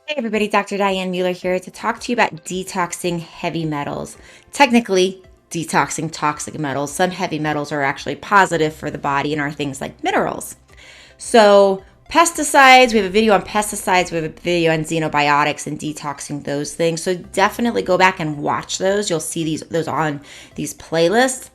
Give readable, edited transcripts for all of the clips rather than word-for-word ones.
Hey everybody, Dr. Diane Mueller here to talk to you about detoxing heavy metals. Technically, detoxing toxic metals. Some heavy metals are actually positive for the body and are things like minerals. So, pesticides, we have a video on pesticides, we have a video on xenobiotics and detoxing those things. So, definitely go back and watch those. You'll see those on these playlists,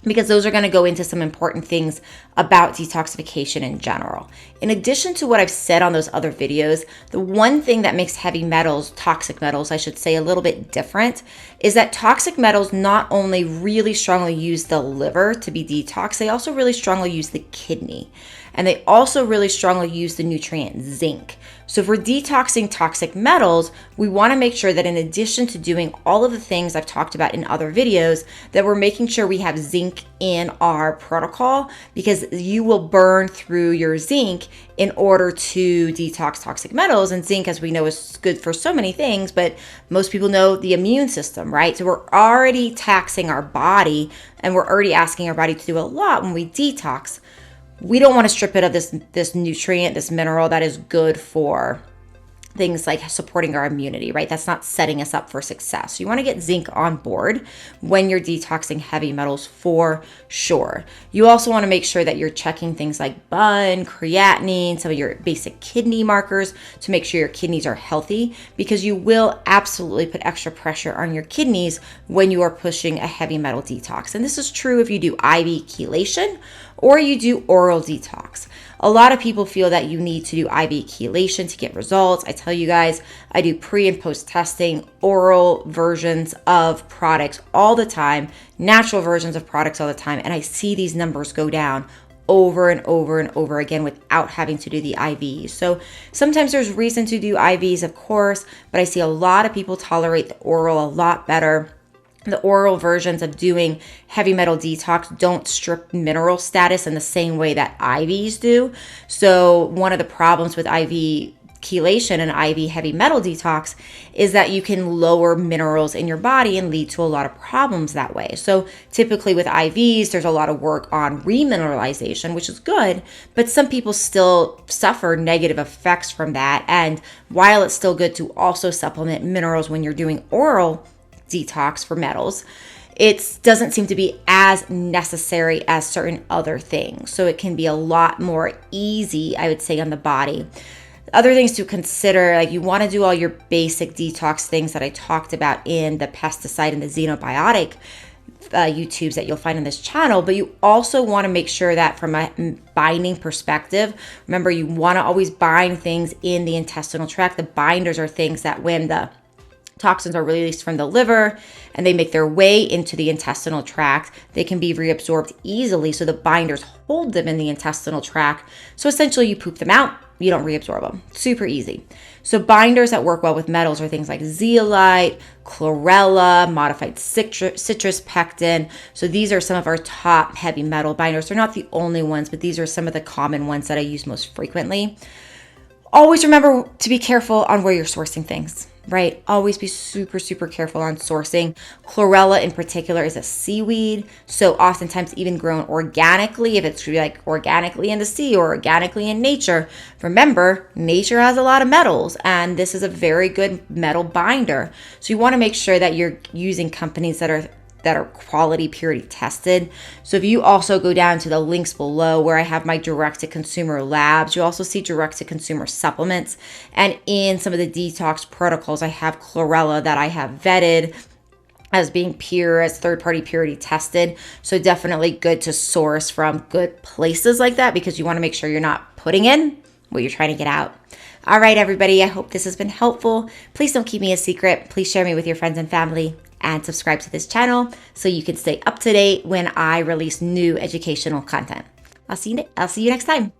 because those are going to go into some important things about detoxification in general. In addition to what I've said on those other videos, the one thing that makes heavy metals, toxic metals, I should say, a little bit different is that toxic metals not only really strongly use the liver to be detoxed, they also really strongly use the kidney. And they also really strongly use the nutrient zinc. So if we're detoxing toxic metals, we want to make sure that in addition to doing all of the things I've talked about in other videos, that we're making sure we have zinc in our protocol, because you will burn through your zinc in order to detox toxic metals. And zinc, as we know, is good for so many things, but most people know the immune system, right? So we're already taxing our body and we're already asking our body to do a lot when we detox. We don't want to strip it of this nutrient, this mineral that is good for things like supporting our immunity, right? That's not setting us up for success. You want to get zinc on board when you're detoxing heavy metals for sure. You also want to make sure that you're checking things like BUN, creatinine, some of your basic kidney markers to make sure your kidneys are healthy, because you will absolutely put extra pressure on your kidneys when you are pushing a heavy metal detox. And this is true if you do IV chelation or you do oral detox. A lot of people feel that you need to do IV chelation to get results. I tell you guys, I do pre and post testing, oral versions of products all the time, natural versions of products all the time, and I see these numbers go down over and over and over again without having to do the IVs. So sometimes there's reason to do IVs, of course, but I see a lot of people tolerate the oral a lot better. The oral versions of doing heavy metal detox don't strip mineral status in the same way that IVs do. So one of the problems with IV chelation and IV heavy metal detox is that you can lower minerals in your body and lead to a lot of problems that way. So typically with IVs, there's a lot of work on remineralization, which is good, but some people still suffer negative effects from that. And while it's still good to also supplement minerals when you're doing oral detox for metals, it doesn't seem to be as necessary as certain other things. So it can be a lot more easy, I would say, on the body. Other things to consider, like you want to do all your basic detox things that I talked about in the pesticide and the xenobiotic YouTubes that you'll find on this channel, but you also want to make sure that from a binding perspective, remember, you want to always bind things in the intestinal tract. The binders are things that when the toxins are released from the liver and they make their way into the intestinal tract, they can be reabsorbed easily. So the binders hold them in the intestinal tract. So essentially you poop them out, you don't reabsorb them. Super easy. So binders that work well with metals are things like zeolite, chlorella, modified citrus pectin. So these are some of our top heavy metal binders. They're not the only ones, but these are some of the common ones that I use most frequently. Always remember to be careful on where you're sourcing things, right? Always be super, super careful on sourcing. Chlorella in particular is a seaweed. So oftentimes even grown organically, if it's like organically in the sea or organically in nature, remember, nature has a lot of metals and this is a very good metal binder. So you want to make sure that you're using companies that are quality purity tested. So if you also go down to the links below where I have my direct to consumer labs, you also see direct to consumer supplements. And in some of the detox protocols, I have chlorella that I have vetted as being pure, as third-party purity tested. So definitely good to source from good places like that, because you want to make sure you're not putting in what you're trying to get out. All right, everybody, I hope this has been helpful. Please don't keep me a secret. Please share me with your friends and family, and subscribe to this channel so you can stay up to date when I release new educational content. I'll see you next time.